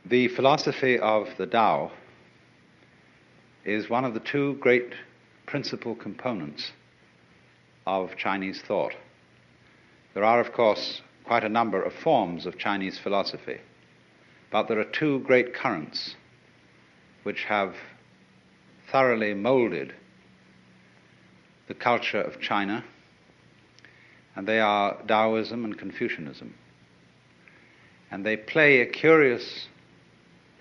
The philosophy of the Tao is one of the two great principal components of Chinese thought. There are, of course, quite a number of forms of Chinese philosophy, but there are two great currents which have thoroughly molded the culture of China, and they are Taoism and Confucianism. And they play a curious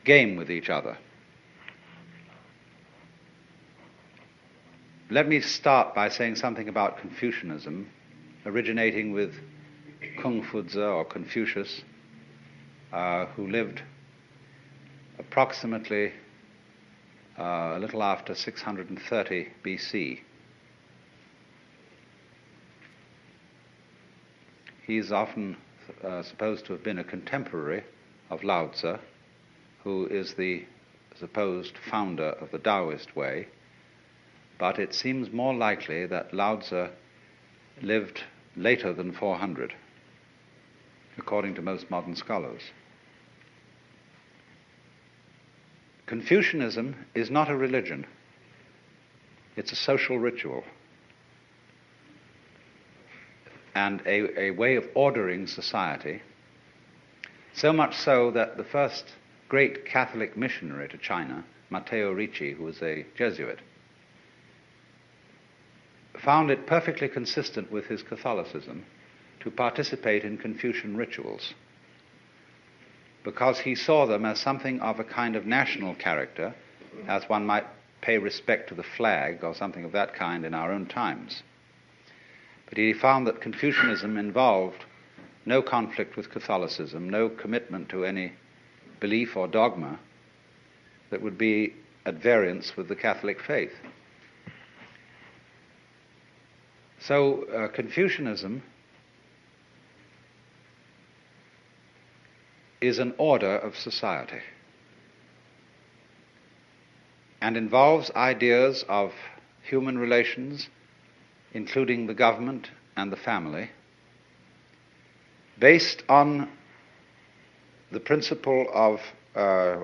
game with each other. Let me start by saying something about Confucianism, originating with Kung Fu-zi or Confucius, who lived approximately a little after 630 BC. He's often supposed to have been a contemporary of Lao Tzu, who is the supposed founder of the Taoist Way, but it seems more likely that Lao Tzu lived later than 400, according to most modern scholars. Confucianism is not a religion, it's a social ritual and a way of ordering society, so much so that the first great Catholic missionary to China, Matteo Ricci, who was a Jesuit, found it perfectly consistent with his Catholicism to participate in Confucian rituals, because he saw them as something of a kind of national character, as one might pay respect to the flag or something of that kind in our own times. But he found that Confucianism involved no conflict with Catholicism, no commitment to any belief or dogma that would be at variance with the Catholic faith. So Confucianism is an order of society and involves ideas of human relations, including the government and the family, based on the principle of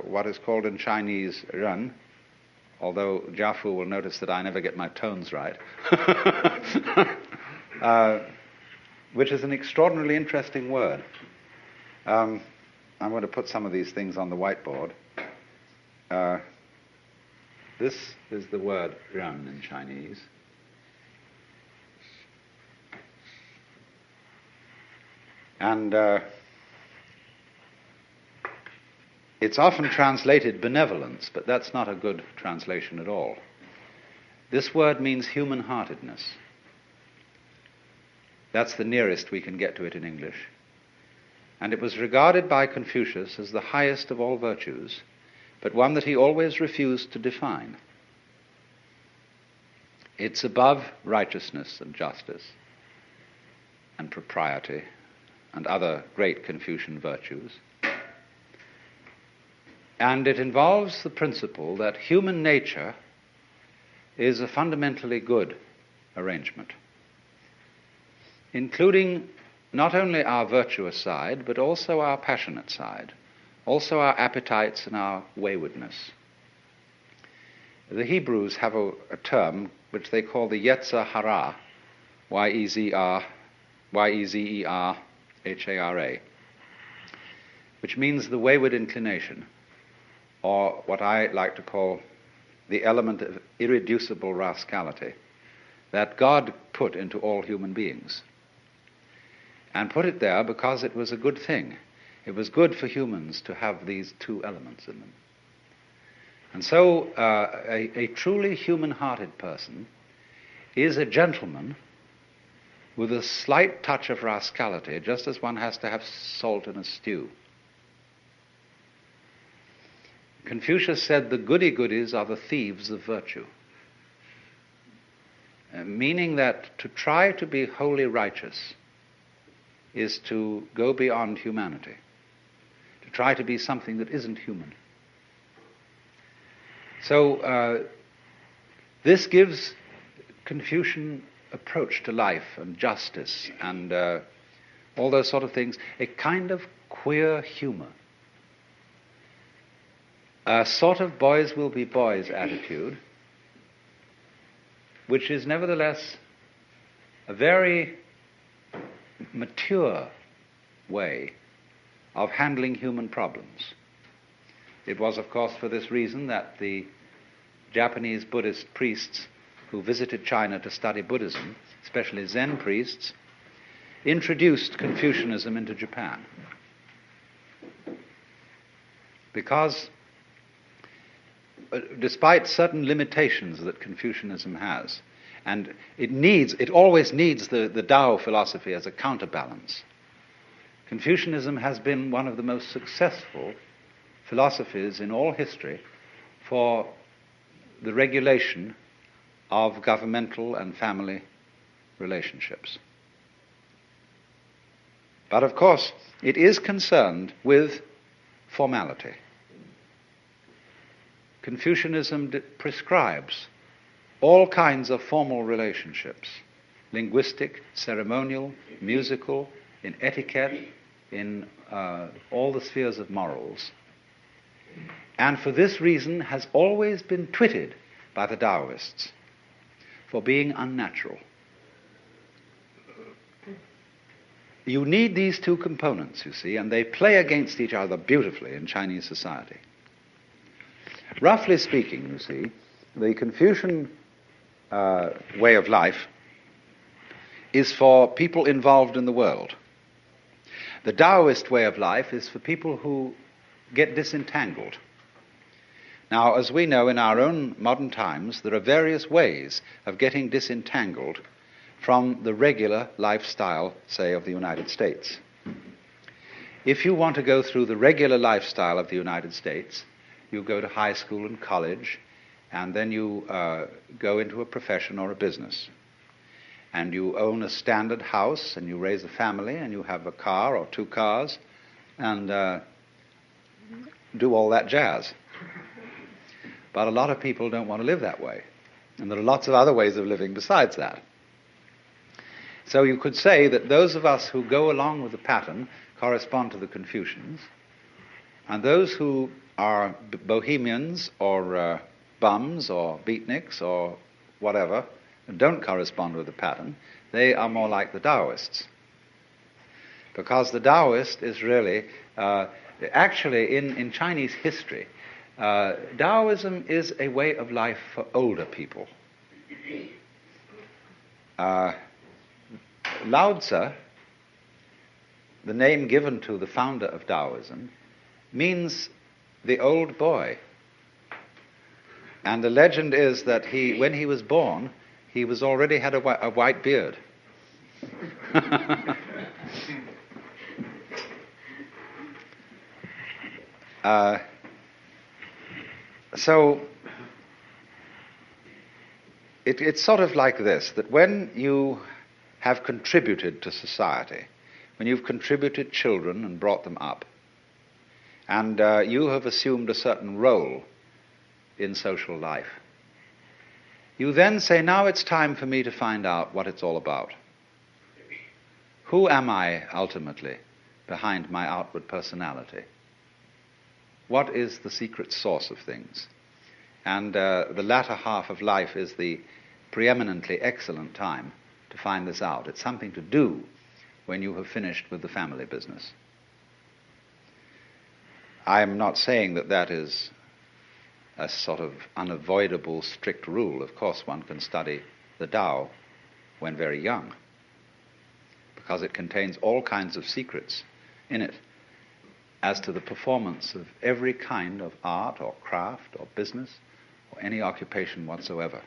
what is called in Chinese ren, although Jiafu will notice that I never get my tones right, which is an extraordinarily interesting word. I'm going to put some of these things on the whiteboard. This is the word ren in Chinese. And it's often translated benevolence, but that's not a good translation at all. This word means human-heartedness. That's the nearest we can get to it in English. And it was regarded by Confucius as the highest of all virtues, but one that he always refused to define. It's above righteousness and justice and propriety and other great Confucian virtues. And it involves the principle that human nature is a fundamentally good arrangement, including not only our virtuous side, but also our passionate side, also our appetites and our waywardness. The Hebrews have a term which they call the Yetzer Hara, Y-E-Z-E-R-H-A-R-A, which means the wayward inclination, or what I like to call the element of irreducible rascality that God put into all human beings. And put it there because it was a good thing. It was good for humans to have these two elements in them. And so a truly human-hearted person is a gentleman with a slight touch of rascality, just as one has to have salt in a stew. Confucius said the goody-goodies are the thieves of virtue, meaning that to try to be wholly righteous is to go beyond humanity, to try to be something that isn't human. So this gives Confucian approach to life and justice and all those sort of things a kind of queer humor a sort of boys will be boys attitude, which is nevertheless a very mature way of handling human problems. It was, of course, for this reason that the Japanese Buddhist priests who visited China to study Buddhism, especially Zen priests, introduced Confucianism into Japan. Because despite certain limitations that Confucianism has, and it always needs the Tao philosophy as a counterbalance, Confucianism has been one of the most successful philosophies in all history for the regulation of governmental and family relationships. But of course, it is concerned with formality. Confucianism prescribes all kinds of formal relationships, linguistic, ceremonial, musical, in etiquette, in all the spheres of morals, and for this reason has always been twitted by the Taoists for being unnatural. You need these two components, you see, and they play against each other beautifully in Chinese society. Roughly speaking, you see, the Confucian way of life is for people involved in the world. The Taoist way of life is for people who get disentangled. Now, as we know in our own modern times, there are various ways of getting disentangled from the regular lifestyle, say, of the United States. If you want to go through the regular lifestyle of the United States, you go to high school and college, and then you go into a profession or a business. And you own a standard house, and you raise a family, and you have a car or two cars, and do all that jazz. But a lot of people don't want to live that way. And there are lots of other ways of living besides that. So you could say that those of us who go along with the pattern correspond to the Confucians, and those who are bohemians or bums or beatniks or whatever, and don't correspond with the pattern, they are more like the Taoists. Because the Taoist is really, actually in Chinese history, Taoism is a way of life for older people. Lao Tzu, the name given to the founder of Taoism, means the old boy. And the legend is that when he was born, he was already had a white beard. So it's sort of like this, that when you have contributed to society, when you've contributed children and brought them up, and you have assumed a certain role in social life, you then say, now it's time for me to find out what it's all about. Who am I ultimately behind my outward personality? What is the secret source of things? And the latter half of life is the preeminently excellent time to find this out. It's something to do when you have finished with the family business. I'm not saying that that is a sort of unavoidable strict rule. Of course, one can study the Tao when very young, because it contains all kinds of secrets in it as to the performance of every kind of art or craft or business or any occupation whatsoever.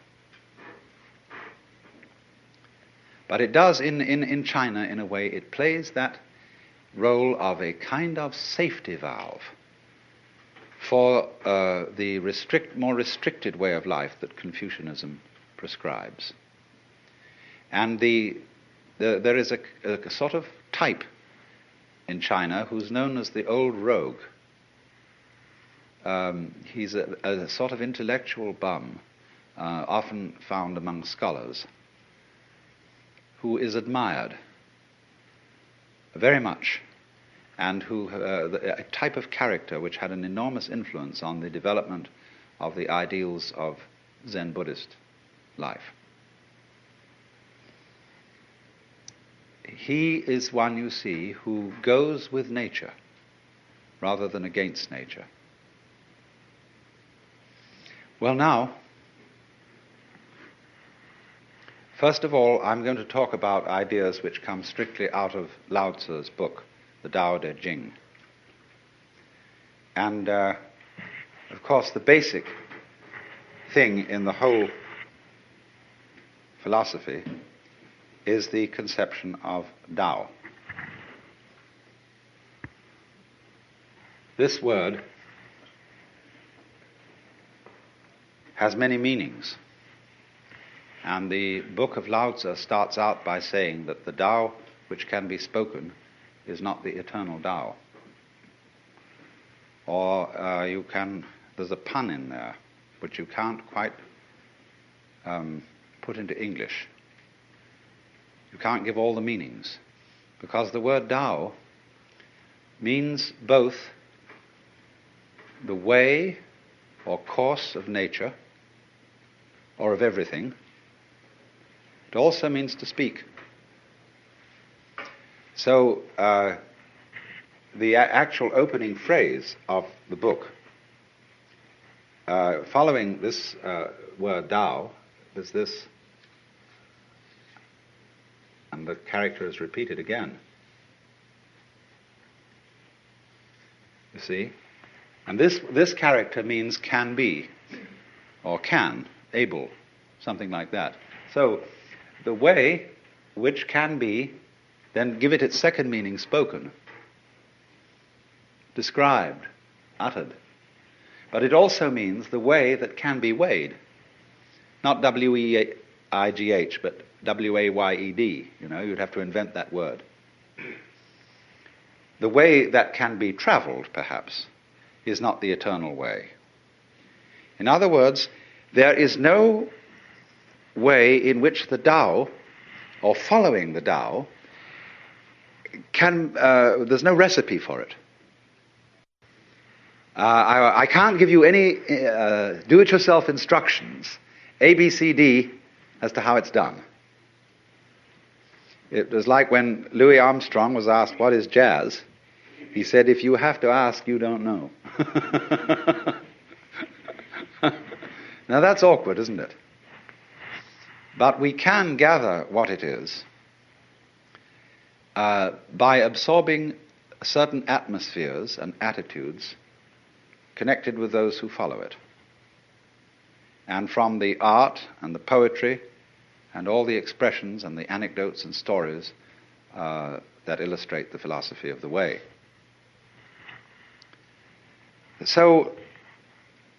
But it does, in China, in a way, it plays that role of a kind of safety valve for the more restricted way of life that Confucianism prescribes. And there is a sort of type in China who's known as the old rogue. He's a sort of intellectual bum, often found among scholars, who is admired very much, and a type of character which had an enormous influence on the development of the ideals of Zen Buddhist life. He is one, you see, who goes with nature rather than against nature. Well, now, first of all, I'm going to talk about ideas which come strictly out of Lao Tzu's book, the Tao Te Ching. And, of course, the basic thing in the whole philosophy is the conception of Tao. This word has many meanings. And the book of Lao Tzu starts out by saying that the Tao which can be spoken is not the eternal Tao. Or there's a pun in there which you can't quite put into English. You can't give all the meanings, because the word Tao means both the way or course of nature or of everything. It also means to speak. So the actual opening phrase of the book, following this word Tao, is this, and the character is repeated again. You see? And this character means can be, or can, able, something like that. So the way which can be, then give it its second meaning, spoken, described, uttered. But it also means the way that can be weighed. Not W-E-I-G-H, but W-A-Y-E-D. You know, you'd have to invent that word. The way that can be traveled, perhaps, is not the eternal way. In other words, there is no way in which the Tao, or following the Tao, there's no recipe for it. I can't give you any do-it-yourself instructions, A, B, C, D, as to how it's done. It was like when Louis Armstrong was asked, what is jazz? He said, if you have to ask, you don't know. Now that's awkward, isn't it? But we can gather what it is by absorbing certain atmospheres and attitudes connected with those who follow it. And from the art and the poetry and all the expressions and the anecdotes and stories that illustrate the philosophy of the way. So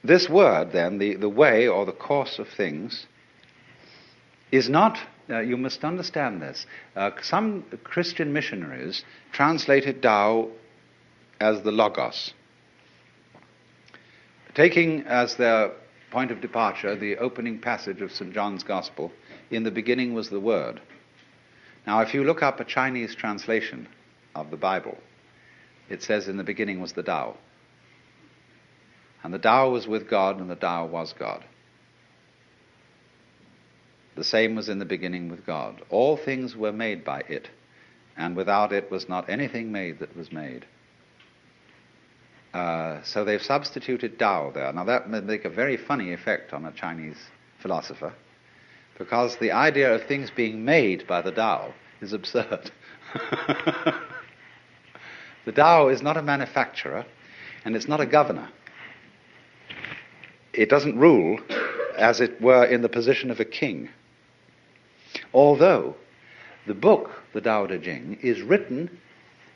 this word, then, the way or the course of things, is not, you must understand this, some Christian missionaries translated Tao as the Logos, taking as their point of departure the opening passage of St. John's Gospel, in the beginning was the Word. Now, if you look up a Chinese translation of the Bible, it says in the beginning was the Tao. And the Tao was with God, and the Tao was God. The same was in the beginning with God. All things were made by it, and without it was not anything made that was made. So they've substituted Tao there. Now that may make a very funny effect on a Chinese philosopher, because the idea of things being made by the Tao is absurd. The Tao is not a manufacturer, and it's not a governor. It doesn't rule, as it were, in the position of a king. Although the book, the Tao Te Ching, is written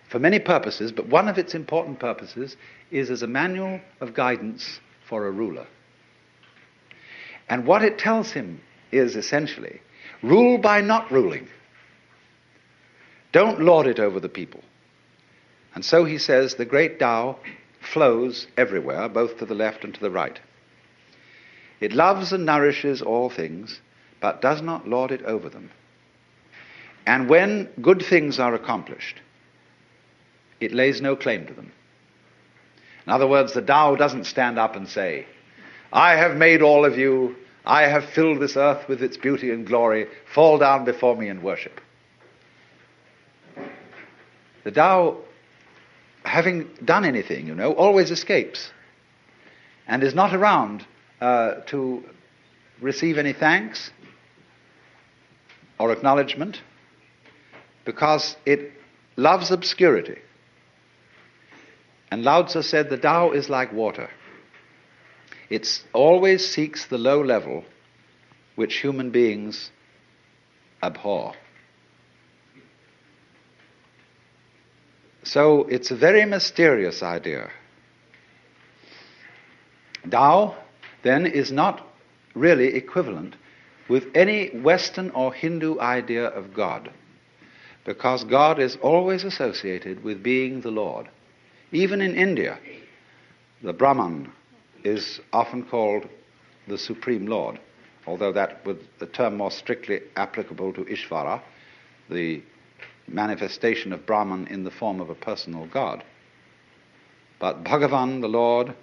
for many purposes, but one of its important purposes is as a manual of guidance for a ruler. And what it tells him is essentially, rule by not ruling. Don't lord it over the people. And so he says the great Tao flows everywhere, both to the left and to the right. It loves and nourishes all things, but does not lord it over them. And when good things are accomplished, It lays no claim to them. In other words, the Tao doesn't stand up and say, I have made all of you, I have filled this earth with its beauty and glory, fall down before me and worship. The Tao, having done anything, always escapes and is not around to receive any thanks or acknowledgement, because it loves obscurity. And Lao Tzu said the Tao is like water. It always seeks the low level which human beings abhor. So it's a very mysterious idea. Tao, then, is not really equivalent with any Western or Hindu idea of God, because God is always associated with being the Lord. Even in India, the Brahman is often called the Supreme Lord, although that would the term more strictly applicable to Ishvara, the manifestation of Brahman in the form of a personal God. But Bhagavan, the Lord,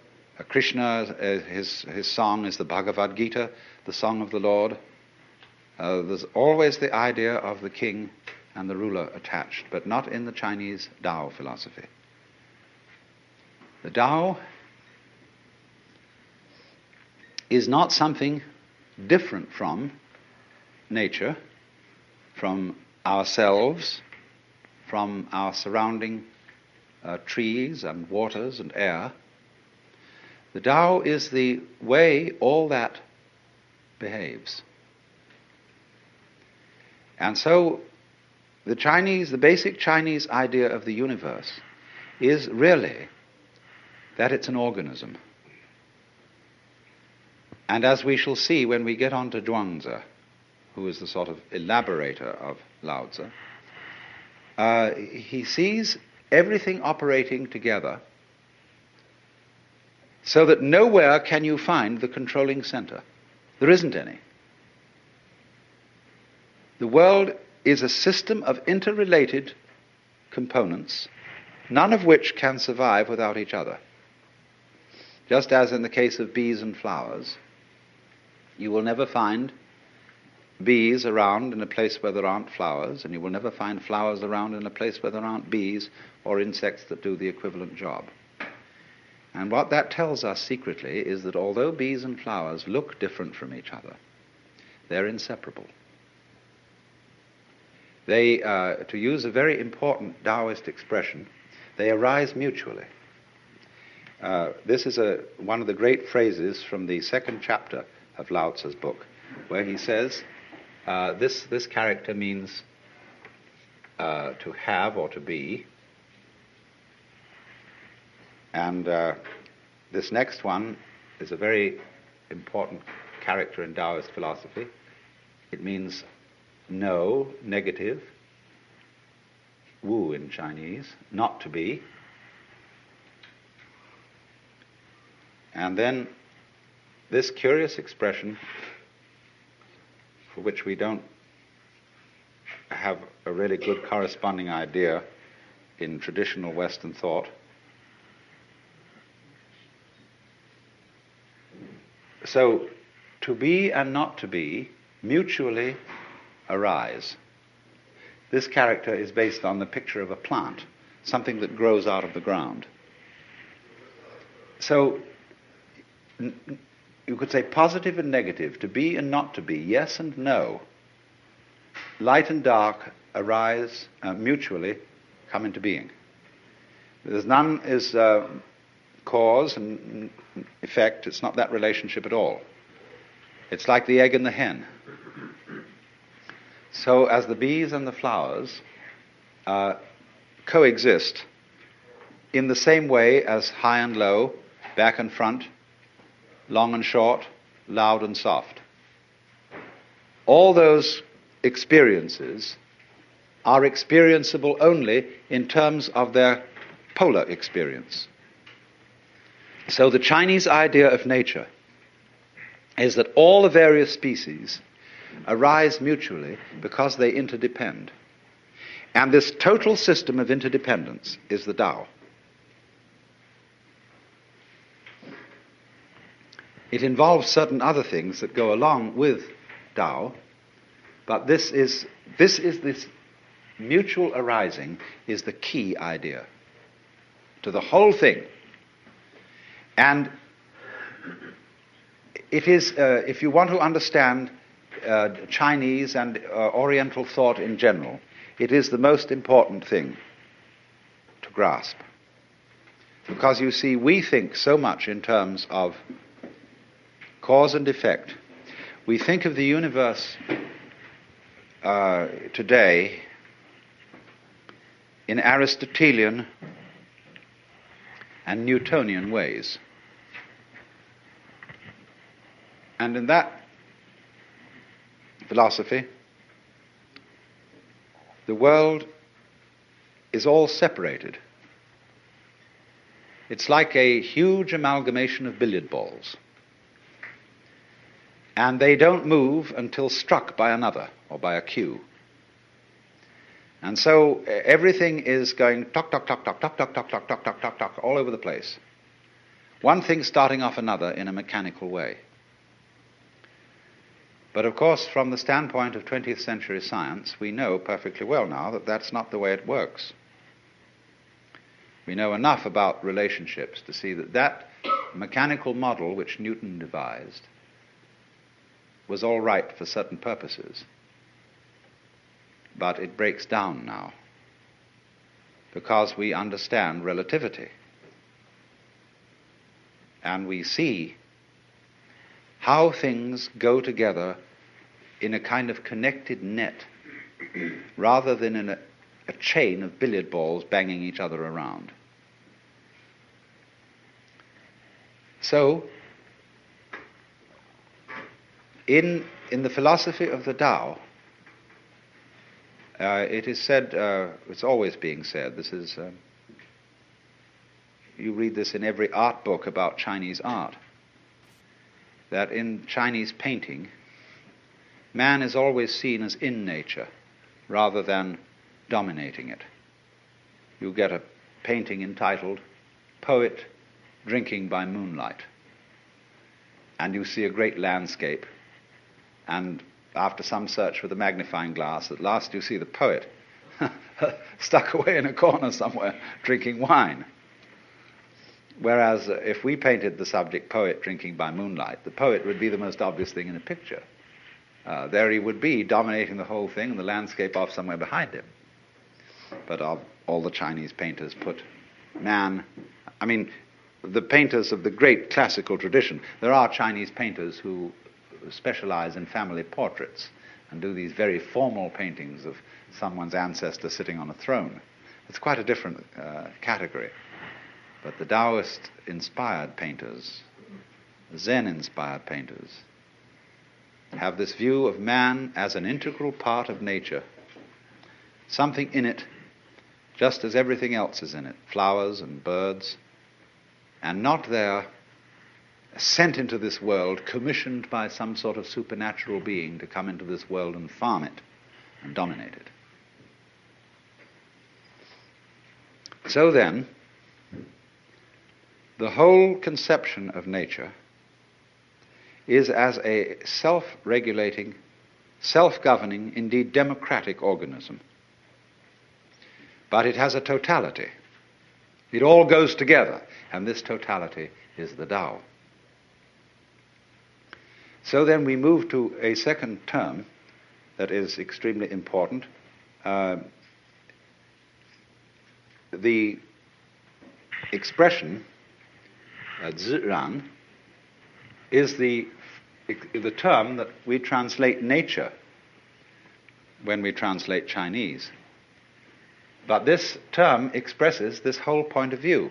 Krishna, his song is the Bhagavad Gita, the song of the Lord. There's always the idea of the king and the ruler attached, but not in the Chinese Tao philosophy. The Tao is not something different from nature, from ourselves, from our surrounding trees and waters and air. The Tao is the way all that behaves. And so the basic Chinese idea of the universe is really that it's an organism. And as we shall see when we get on to Zhuangzi, who is the sort of elaborator of Lao Tzu, he sees everything operating together so that nowhere can you find the controlling center. There isn't any. The world is a system of interrelated components, none of which can survive without each other. Just as in the case of bees and flowers, you will never find bees around in a place where there aren't flowers, and you will never find flowers around in a place where there aren't bees or insects that do the equivalent job. And what that tells us secretly is that although bees and flowers look different from each other, they're inseparable. They, to use a very important Taoist expression, they arise mutually. This is one of the great phrases from the second chapter of Lao Tzu's book, where he says, this character means to have or to be, and this next one is a very important character in Taoist philosophy. It means know, negative, wu in Chinese, not to be. And then this curious expression, for which we don't have a really good corresponding idea in traditional Western thought. So, to be and not to be mutually arise. This character is based on the picture of a plant, something that grows out of the ground. So, you could say positive and negative, to be and not to be, yes and no. Light and dark arise mutually, come into being. There's none is cause and effect. It's not that relationship at all. It's like the egg and the hen. So as the bees and the flowers coexist in the same way as high and low, back and front, long and short, loud and soft. All those experiences are experienceable only in terms of their polar experience. So the Chinese idea of nature is that all the various species arise mutually because they interdepend. And this total system of interdependence is the Tao. It involves certain other things that go along with Tao, but this mutual arising is the key idea to the whole thing. And it is, if you want to understand Chinese and Oriental thought in general, it is the most important thing to grasp. Because you see, we think so much in terms of cause and effect. We think of the universe today in Aristotelian and Newtonian ways. And in that philosophy, the world is all separated. It's like a huge amalgamation of billiard balls. And they don't move until struck by another or by a cue. And so everything is going tock, tock, tock, tock, tock, tock, tock, tock, tock, tock, tock, tock, all over the place. One thing starting off another in a mechanical way. But of course, from the standpoint of 20th century science, we know perfectly well now that that's not the way it works. We know enough about relationships to see that that mechanical model which Newton devised was all right for certain purposes. But it breaks down now because we understand relativity. And we see how things go together in a kind of connected net rather than in a chain of billiard balls banging each other around. So, in the philosophy of the Tao, it is said, it's always being said, this is, you read this in every art book about Chinese art, that in Chinese painting, man is always seen as in nature rather than dominating it. You get a painting entitled Poet Drinking by Moonlight, and you see a great landscape, and after some search with a magnifying glass, at last you see the poet stuck away in a corner somewhere drinking wine. Whereas if we painted the subject poet drinking by moonlight, the poet would be the most obvious thing in a picture. There he would be, dominating the whole thing, and the landscape off somewhere behind him. But all the Chinese painters put man, I mean, the painters of the great classical tradition, there are Chinese painters who specialize in family portraits and do these very formal paintings of someone's ancestor sitting on a throne. It's quite a different category. But the Taoist-inspired painters, Zen-inspired painters, have this view of man as an integral part of nature, something in it, just as everything else is in it, flowers and birds, and not there sent into this world, commissioned by some sort of supernatural being to come into this world and farm it and dominate it. So then, the whole conception of nature is as a self-regulating, self-governing, indeed democratic organism. But it has a totality. It all goes together, and this totality is the Tao. So then we move to a second term that is extremely important. The expression zhiran is the term that we translate nature when we translate Chinese. But this term expresses this whole point of view.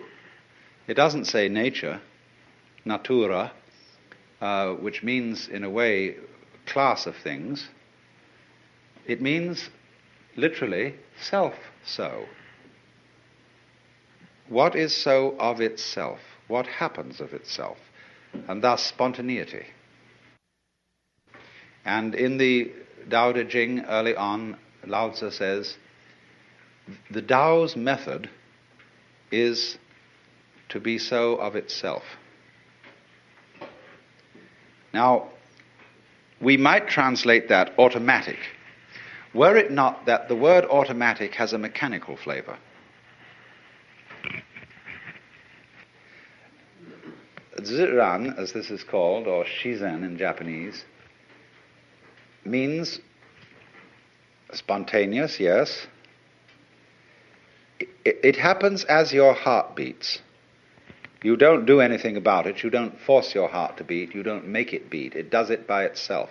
It doesn't say nature, natura, which means, in a way, class of things. It means, literally, self-so. What is so of itself? What happens of itself? And thus spontaneity. And in the Tao Te Ching early on, Lao Tzu says, The Tao's method is to be so of itself. Now, we might translate that automatic, were it not that the word automatic has a mechanical flavor. Ziran, as this is called, or shizen in Japanese, means spontaneous, yes. It happens as your heart beats. You don't do anything about it. You don't force your heart to beat. You don't make it beat. It does it by itself.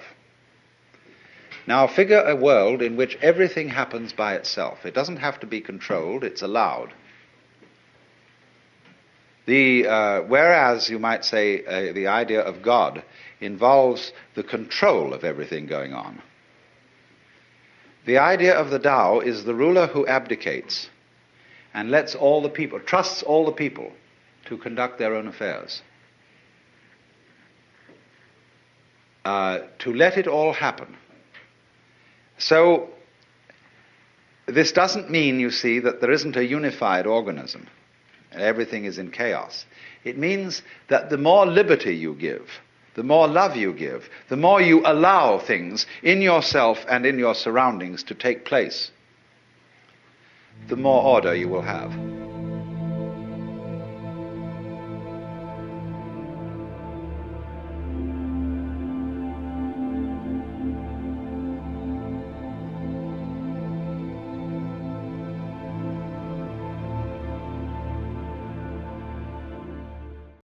Now figure a world in which everything happens by itself. It doesn't have to be controlled. It's allowed. Whereas, you might say, the idea of God involves the control of everything going on. The idea of the Tao is the ruler who abdicates and lets all the people, trusts all the people to conduct their own affairs. To let it all happen. So, this doesn't mean, you see, that there isn't a unified organism. Everything is in chaos. It means that the more liberty you give, the more love you give, the more you allow things in yourself and in your surroundings to take place, the more order you will have.